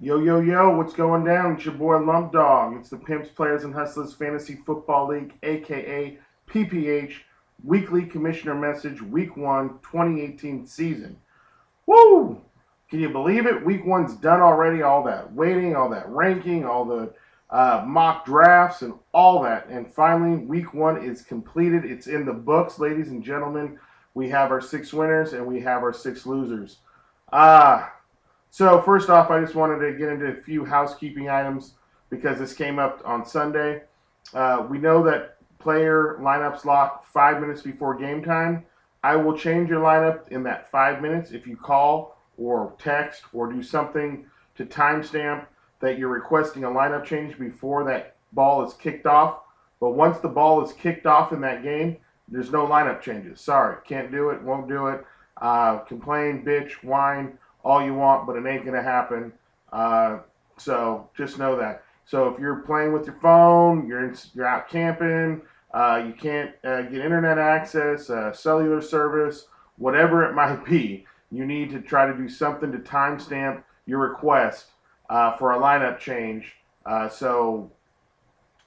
Yo, yo, yo, what's going down? It's your boy Lump Dog. It's the Pimps, Players, and Hustlers Fantasy Football League, aka P.P.H. Weekly Commissioner Message, Week 1, 2018 season. Woo! Can you believe it? Week 1's done already. All that waiting, all that ranking, all the mock drafts, and all that. And finally, Week 1 is completed. It's in the books, ladies and gentlemen. We have our 6 winners and we have our 6 losers. Ah, so first off, I just wanted to get into a few housekeeping items because this came up on Sunday. We know that player lineups lock 5 minutes before game time. I will change your lineup in that 5 minutes if you call or text or do something to timestamp that you're requesting a lineup change before that ball is kicked off. But once the ball is kicked off in that game, there's no lineup changes. Sorry, can't do it, won't do it. Complain, bitch, whine, all you want, but it ain't gonna happen. So just know that. So if you're playing with your phone, you're out camping, you can't get internet access, cellular service, whatever it might be, you need to try to do something to timestamp your request for a lineup change, so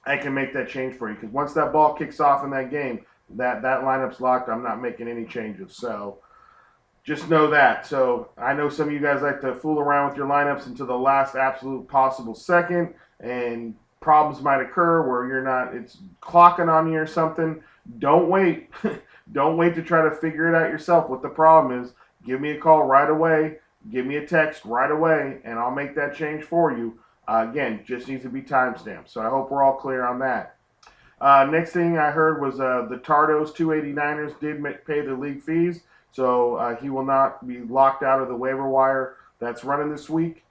I can make that change for you. Because once that ball kicks off in that game, that lineup's locked. I'm not making any changes. So just know that. So I know some of you guys like to fool around with your lineups until the last absolute possible second, and problems might occur where you're not, it's clocking on you or something. Don't wait. Don't wait to try to figure it out yourself what the problem is. Give me a call right away. Give me a text right away, and I'll make that change for you. Again, just needs to be timestamped. So I hope we're all clear on that. Next thing I heard was the Tardos 289ers did pay the league fees, so he will not be locked out of the waiver wire that's running this week.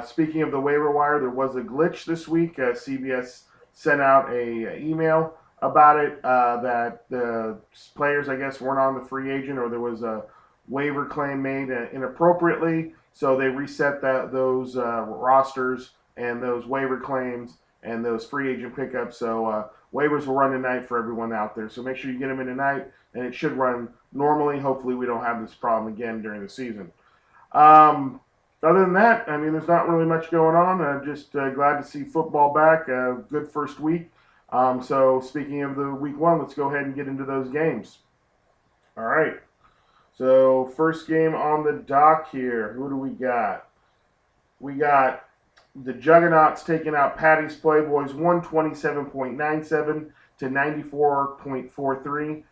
Speaking of the waiver wire, there was a glitch this week. CBS sent out a email about it that the players, I guess, weren't on the free agent, or there was a waiver claim made inappropriately, so they reset those rosters and those waiver claims and those free agent pickups. So waivers will run tonight for everyone out there. So make sure you get them in tonight, and it should run normally. Hopefully, we don't have this problem again during the season. Other than that, I mean, there's not really much going on. Just glad to see football back. Good first week. So speaking of the week 1, let's go ahead and get into those games. All right. So first game on the dock here. Who do we got? We got the Juggernauts taking out Patty's Playboys 127.97 to 94.43.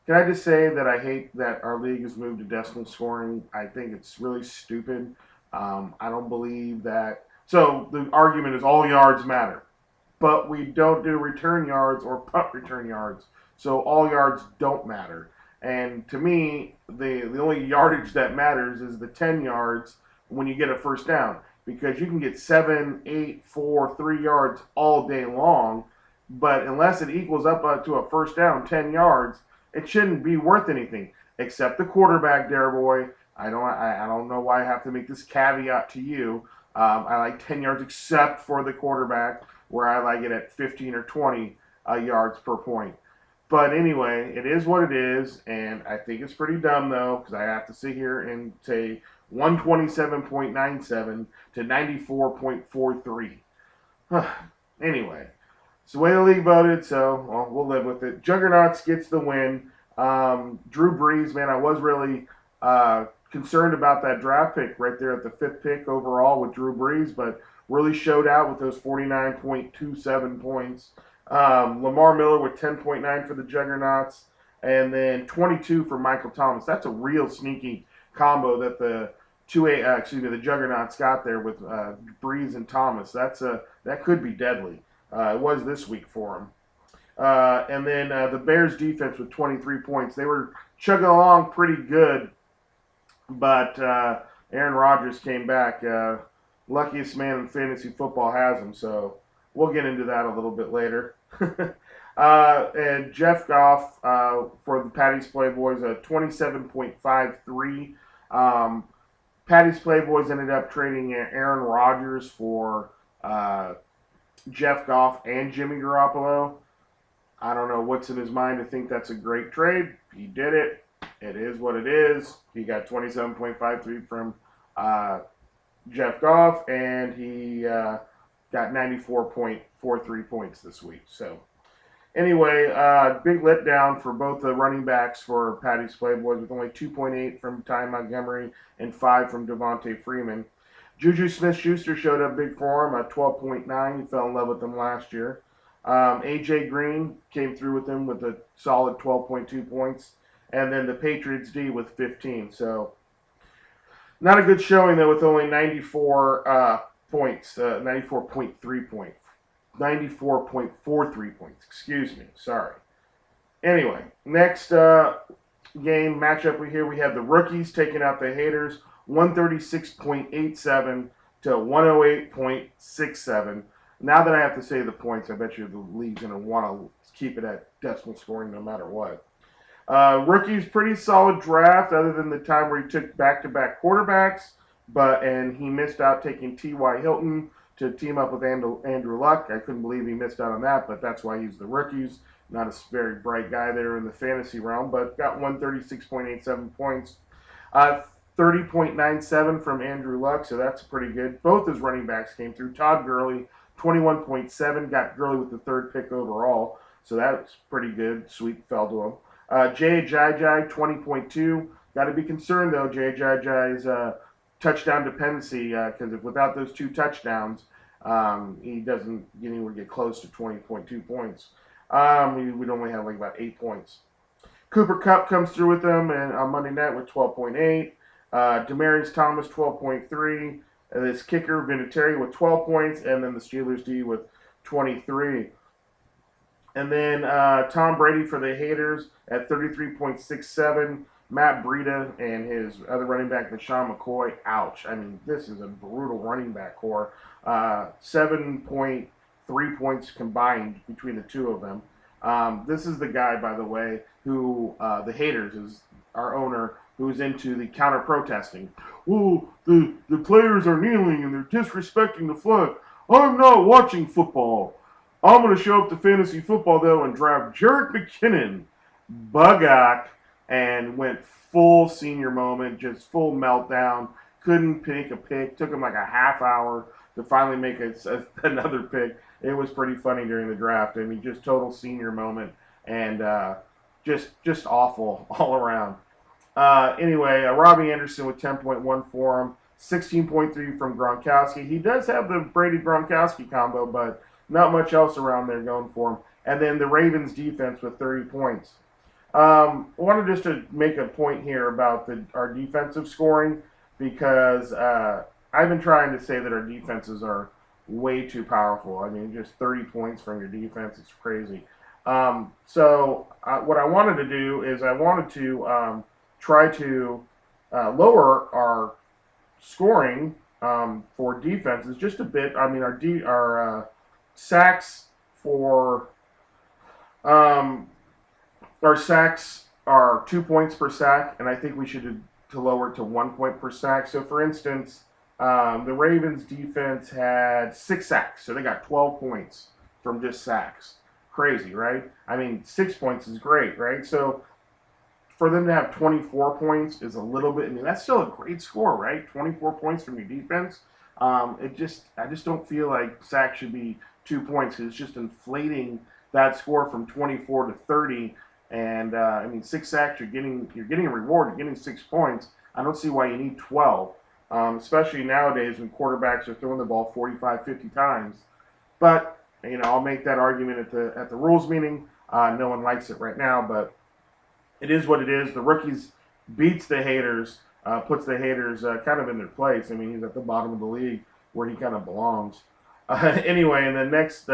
Can I just say that I hate that our league has moved to decimal scoring? I think it's really stupid. I don't believe that. So the argument is all yards matter, but we don't do return yards or punt return yards. So all yards don't matter. And to me, the only yardage that matters is the 10 yards when you get a first down, because you can get 7, 8, 4, 3 yards all day long, but unless it equals up to a first down, 10 yards, it shouldn't be worth anything except the quarterback, dare boy. I don't know why I have to make this caveat to you. I like 10 yards except for the quarterback, where I like it at 15 or 20 yards per point. But anyway, it is what it is, and I think it's pretty dumb, though, because I have to sit here and say 127.97 to 94.43. Anyway, it's the way the league voted, so we'll live with it. Juggernauts gets the win. Drew Brees, man, I was really concerned about that draft pick right there at the 5th pick overall with Drew Brees, but really showed out with those 49.27 points. Lamar Miller with 10.9 for the Juggernauts, and then 22 for Michael Thomas. That's a real sneaky combo that the the Juggernauts got there with Brees and Thomas. That could be deadly. It was this week for them. And then the Bears defense with 23 points. They were chugging along pretty good, but Aaron Rodgers came back. Luckiest man in fantasy football has him, so we'll get into that a little bit later. And Jeff Goff for the Patty's Playboys, 27.53. Patty's Playboys ended up trading Aaron Rodgers for Jeff Goff and Jimmy Garoppolo. I don't know what's in his mind to think that's a great trade. He did it. It is what it is. He got 27.53 from Jeff Goff, and he got 94.43 points this week. So anyway, big letdown for both the running backs for Patty's Playboys with only 2.8 from Ty Montgomery and 5 from Devontae Freeman. Juju Smith-Schuster showed up big for him at 12.9. He fell in love with them last year. A.J. Green came through with him with a solid 12.2 points. And then the Patriots D with 15. So not a good showing, though, with only 94 points, 94.3 points. 94.43 points. Excuse me. Sorry. Anyway, next game matchup we have the rookies taking out the haters, 136.87 to 108.67. Now that I have to say the points, I bet you the league's going to want to keep it at decimal scoring no matter what. Rookies, pretty solid draft other than the time where he took back-to-back quarterbacks, and he missed out taking T.Y. Hilton to team up with Andrew Luck. I couldn't believe he missed out on that, but that's why he's the rookies. Not a very bright guy there in the fantasy realm, but got 136.87 points. 30.97 from Andrew Luck, so that's pretty good. Both his running backs came through. Todd Gurley, 21.7, got Gurley with the third pick overall, so that's pretty good. Sweet fell to him. Jay Ajayi, 20.2. Got to be concerned, though, Jay Ajayi's touchdown dependency, because if without those 2 touchdowns, he doesn't anywhere get close to 20.2 points. We'd only have like about 8 points. Cooper Kupp comes through with them and on Monday night with 12.8. Demaryius Thomas, 12.3. This kicker, Vinatieri, with 12 points. And then the Steelers D with 23. And then Tom Brady for the haters at 33.67. Matt Breida and his other running back, LaShawn McCoy, ouch. I mean, this is a brutal running back core. 7.3 points combined between the two of them. This is the guy, by the way, who the haters is our owner, who's into the counter protesting. Oh, the players are kneeling and they're disrespecting the flag. I'm not watching football. I'm going to show up to fantasy football, though, and draft Jerick McKinnon, Bugak, and went full senior moment, just full meltdown. Couldn't pick a pick. Took him like a half hour to finally make another pick. It was pretty funny during the draft. I mean, just total senior moment and just awful all around. Anyway, Robbie Anderson with 10.1 for him, 16.3 from Gronkowski. He does have the Brady-Gronkowski combo, but not much else around there going for him. And then the Ravens defense with 30 points. I wanted just to make a point here about our defensive scoring because I've been trying to say that our defenses are way too powerful. I mean, just 30 points from your defense is crazy. So what I wanted to do is I wanted to try to lower our scoring for defenses just a bit. I mean, our sacks for our sacks are 2 points per sack, and I think we should to lower it to 1 point per sack. So, for instance, the Ravens defense had 6 sacks, so they got 12 points from just sacks. Crazy, right? I mean, 6 points is great, right? So, for them to have 24 points is a little bit. I mean, that's still a great score, right? 24 points from your defense. I just don't feel like sacks should be 2 points because it's just inflating that score from 24 to 30. And I mean, 6 sacks, you're getting a reward. You're getting 6 points. I don't see why you need 12, especially nowadays when quarterbacks are throwing the ball 45, 50 times. But I'll make that argument at the rules meeting. No one likes it right now, but it is what it is. The rookies beats the haters, puts the haters kind of in their place. I mean, he's at the bottom of the league where he kind of belongs. Anyway, in the next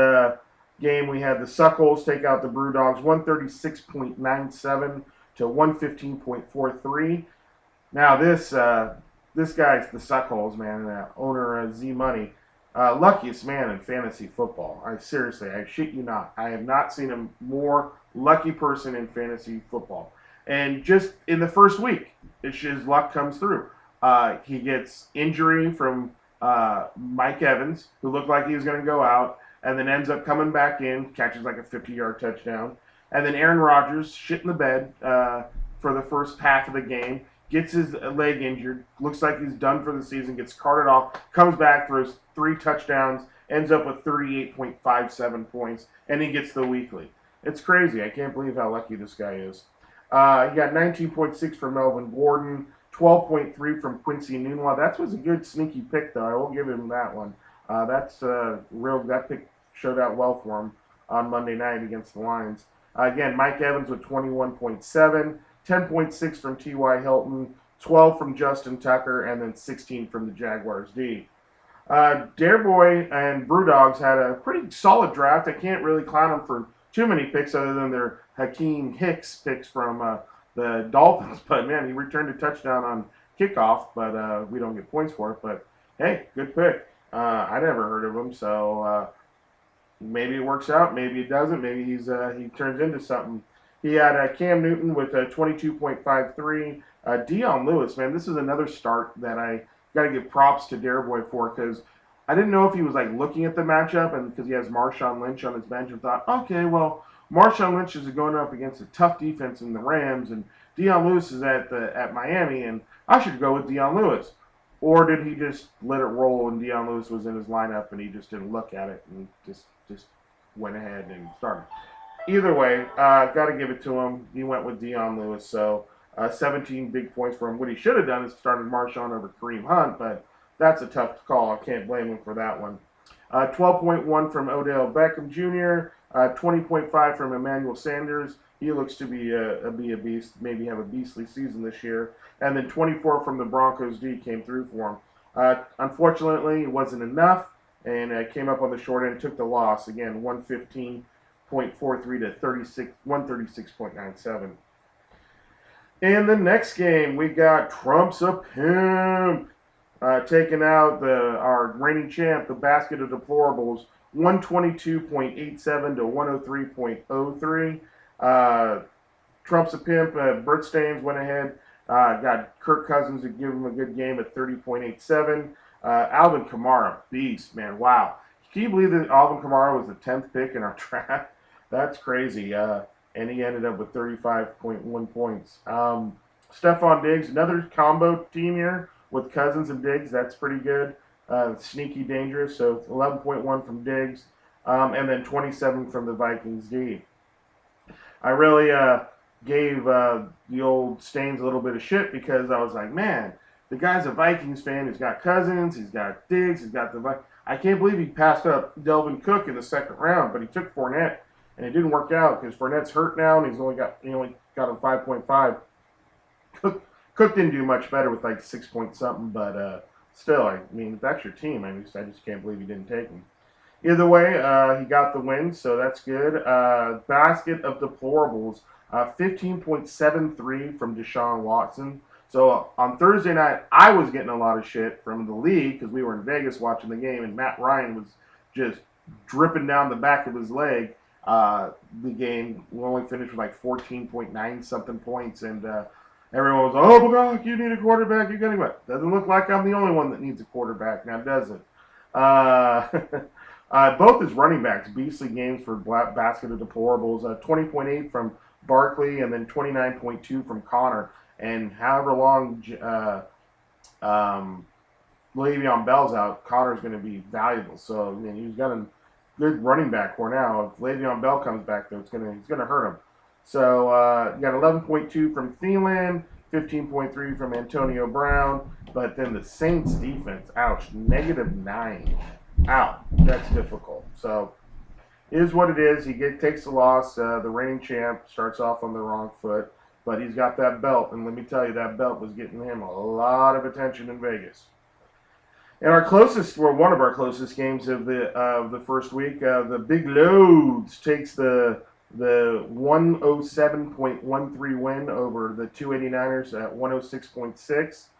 game, we had the Suckholes take out the Brewdogs, 136.97 to 115.43. Now this guy's the Suckholes, man, owner Z Money, luckiest man in fantasy football. I shit you not. I have not seen a more lucky person in fantasy football. And just in the first week, his luck comes through. He gets injury from Mike Evans, who looked like he was going to go out, and then ends up coming back in, catches like a 50-yard touchdown. And then Aaron Rodgers shit in the bed for the first half of the game. gets his leg injured, looks like he's done for the season, gets carted off, comes back, throws 3 touchdowns, ends up with 38.57 points, and he gets the weekly. It's crazy. I can't believe how lucky this guy is. He got 19.6 from Melvin Gordon, 12.3 from Quincy Nunwa. That was a good sneaky pick, though. I will give him that one. That's real. That pick showed out well for him on Monday night against the Lions. Again, Mike Evans with 21.7, 10.6 from T.Y. Hilton, 12 from Justin Tucker, and then 16 from the Jaguars D. Dareboy and Brewdogs had a pretty solid draft. I can't really clown them for too many picks other than their Hakeem Hicks picks from the Dolphins. But, man, he returned a touchdown on kickoff, but we don't get points for it. But, hey, good pick. I never heard of him, so maybe it works out. Maybe it doesn't. Maybe he turns into something. He had Cam Newton with 22.53. Dion Lewis, man, this is another start that I got to give props to Dareboy for, because I didn't know if he was like looking at the matchup, and because he has Marshawn Lynch on his bench, and thought, okay, well, Marshawn Lynch is going up against a tough defense in the Rams, and Dion Lewis is at Miami, and I should go with Dion Lewis. Or did he just let it roll and Dion Lewis was in his lineup and he just didn't look at it and just went ahead and started? Either way, got to give it to him. He went with Dion Lewis, so 17 big points for him. What he should have done is started Marshawn over Kareem Hunt, but that's a tough call. I can't blame him for that one. 12.1 from Odell Beckham Jr., 20.5 from Emmanuel Sanders. He looks to be a beast, maybe have a beastly season this year. And then 24 from the Broncos D came through for him. Unfortunately, it wasn't enough, and came up on the short end, took the loss. Again, 115.43 to 136.97. In the next game, we got Trump's a Pimp taking out our reigning champ, the basket of deplorables, 122.87 to 103.03. Trump's a Pimp. Bert Staines went ahead. Got Kirk Cousins to give him a good game at 30.87. Alvin Kamara, beast, man. Wow. Can you believe that Alvin Kamara was the 10th pick in our draft? That's crazy. And he ended up with 35.1 points. Stephon Diggs, another combo team here with Cousins and Diggs. That's pretty good. Sneaky dangerous. So 11.1 from Diggs. And then 27 from the Vikings D. I really gave the old Staines a little bit of shit because I was like, man, the guy's a Vikings fan. He's got Cousins. He's got Diggs. He's got the I can't believe he passed up Delvin Cook in the second round, but he took Fournette, and it didn't work out because Fournette's hurt now, and he only got him 5.5. Cook didn't do much better with like 6 point something, but still, I mean, if that's your team, I just can't believe he didn't take him. Either way, he got the win, so that's good. Basket of deplorables, 15.73 from Deshaun Watson. So on Thursday night, I was getting a lot of shit from the league because we were in Vegas watching the game, and Matt Ryan was just dripping down the back of his leg. The game, we only finished with like 14.9 something points, and everyone was, oh, God, you need a quarterback. You're getting what? Doesn't look like I'm the only one that needs a quarterback now, does it? Both his running backs, beastly games for basket of deplorables. 20.8 from Barkley and then 29.2 from Connor. And however long Le'Veon Bell's out, Connor's going to be valuable. So, I mean, he's got a good running back core now. If Le'Veon Bell comes back, though, it's going to hurt him. So, you got 11.2 from Thielen, 15.3 from Antonio Brown. But then the Saints defense, ouch, -9. Ow, that's difficult. So, it is what it is. He takes the loss. The reigning champ starts off on the wrong foot. But he's got that belt, and let me tell you, that belt was getting him a lot of attention in Vegas. And one of our closest games of the first week, the Big Loads takes the 107.13 win over the 289ers at 106.6.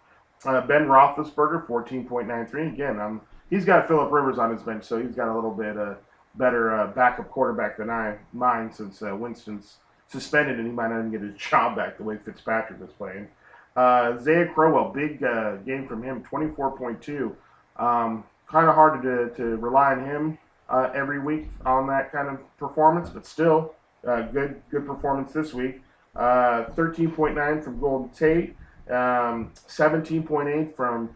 Ben Roethlisberger, 14.93. Again, he's got Phillip Rivers on his bench, so he's got a little bit better backup quarterback than mine since Winston's suspended and he might not even get his job back the way Fitzpatrick was playing. Zaya Crowell, big game from him, 24.2. Kind of hard to rely on him every week on that kind of performance, but still good performance this week. 13.9 from Golden Tate, 17.8 from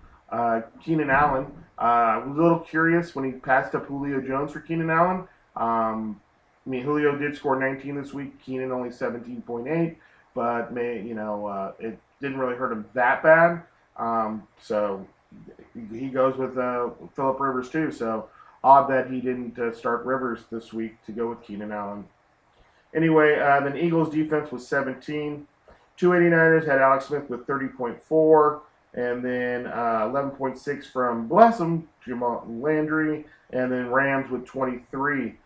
Keenan Allen. I was a little curious when he passed up Julio Jones for Keenan Allen. I mean, Julio did score 19 this week. Keenan only 17.8, but it didn't really hurt him that bad. So he goes with Philip Rivers too. So odd that he didn't start Rivers this week to go with Keenan Allen. Anyway, then Eagles defense was 17. 289ers had Alex Smith with 30.4, and then 11.6 from Blessum, Jamal Landry, and then Rams with 23.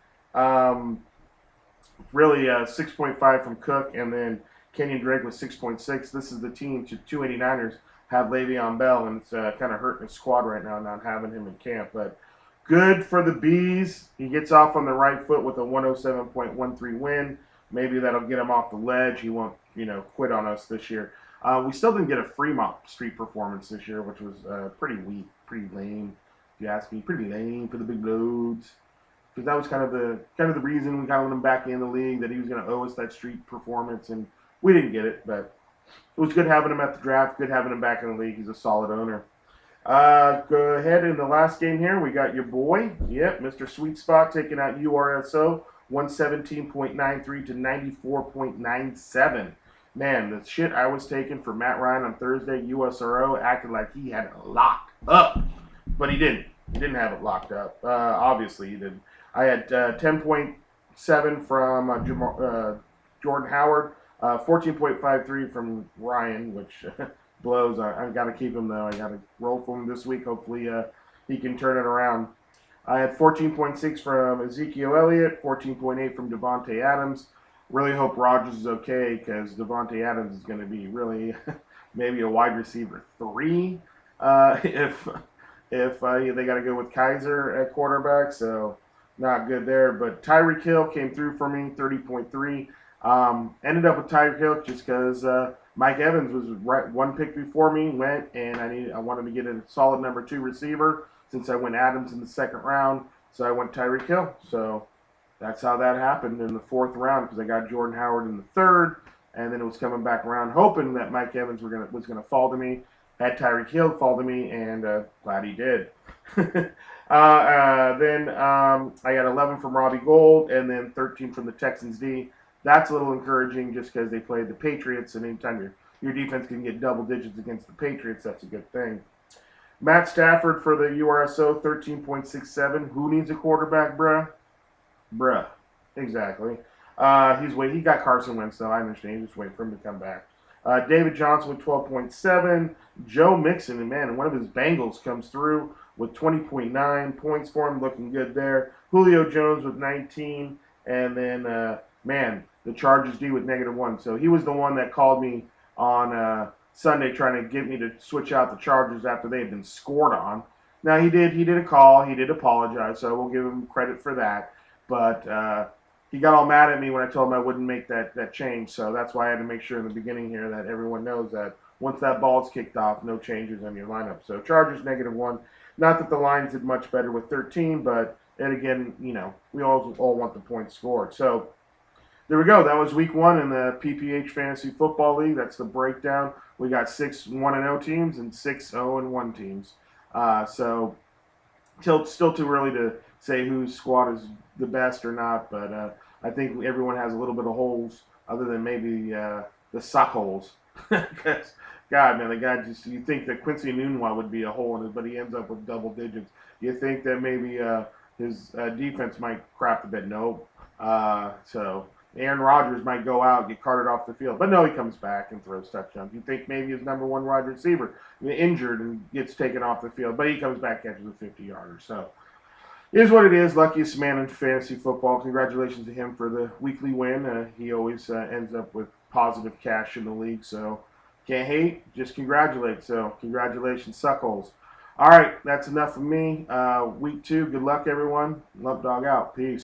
Really 6.5 from Cook, and then Kenyon Drake with 6.6. This is the team to 289ers have Le'Veon Bell, and it's kind of hurting his squad right now not having him in camp. But good for the Bees. He gets off on the right foot with a 107.13 win. Maybe that'll get him off the ledge. He won't, quit on us this year. We still didn't get a Fremont Street performance this year, which was pretty weak, pretty lame. If you ask me, pretty lame for the big loads. Because that was kind of the reason we got him back in the league, that he was going to owe us that street performance, and we didn't get it. But it was good having him at the draft, good having him back in the league. He's a solid owner. Go ahead in the last game here. We got your boy, Mr. Sweet Spot, taking out URSO, 117.93 to 94.97. Man, the shit I was taking for Matt Ryan on Thursday, USRO acted like he had it locked up, but he didn't. He didn't have it locked up. Obviously, he didn't. I had 10.7 from Jordan Howard, 14.53 from Ryan, which blows. I've got to keep him, though. I got to roll for him this week. Hopefully he can turn it around. I had 14.6 from Ezekiel Elliott, 14.8 from Devontae Adams. Really hope Rodgers is okay, because Devontae Adams is going to be really maybe a wide receiver 3 if they got to go with Kaiser at quarterback. So not good there. But Tyreek Hill came through for me, 30.3. Ended up with Tyreek Hill just because Mike Evans was right one pick before me, went, and I wanted to get a solid number 2 receiver since I went Adams in the second round. So I went Tyreek Hill. So that's how that happened in the 4th round, because I got Jordan Howard in the 3rd, and then it was coming back around hoping that Mike Evans was gonna fall to me. Had Tyreek Hill fall to me, and glad he did. Then I got 11 from Robbie Gould, and then 13 from the Texans D. That's a little encouraging just because they played the Patriots, and anytime your defense can get double digits against the Patriots, that's a good thing. Matt Stafford for the URSO, 13.67. Who needs a quarterback, bruh? Bruh. Exactly. He got Carson Wentz, though. I understand. He's just waiting for him to come back. David Johnson with 12.7. Joe Mixon, and man, one of his Bengals comes through with 20.9 points for him, looking good there. Julio Jones with 19, and then the Chargers D with -1. So he was the one that called me on Sunday trying to get me to switch out the Chargers after they had been scored on. Now he did a call, he did apologize, so we'll give him credit for that. But he got all mad at me when I told him I wouldn't make that change. So that's why I had to make sure in the beginning here that everyone knows that once that ball's kicked off, no changes on your lineup. So Chargers -1. Not that the Lions did much better with 13, but and again, we all want the points scored. So there we go. That was week 1 in the P.P.H Fantasy Football League. That's the breakdown. We got 6 1-0 teams and 6 0-1 teams. So still too early to say whose squad is the best or not, but I think everyone has a little bit of holes, other than maybe the suck holes. Because, God, man, the guy you think that Quincy Nunwa would be a hole in it, but he ends up with double digits. You think that maybe his defense might crap a bit. No. So Aaron Rodgers might go out, get carted off the field. But no, he comes back and throws touchdowns. You think maybe his number 1 wide receiver injured and gets taken off the field, but he comes back, catches a 50-yarder. So it is what it is. Luckiest man in fantasy football. Congratulations to him for the weekly win. He always ends up with positive cash in the league. So can't hate, just congratulate. So congratulations, suckholes. All right, that's enough of me. Week 2, good luck, everyone. Love Dog out. Peace.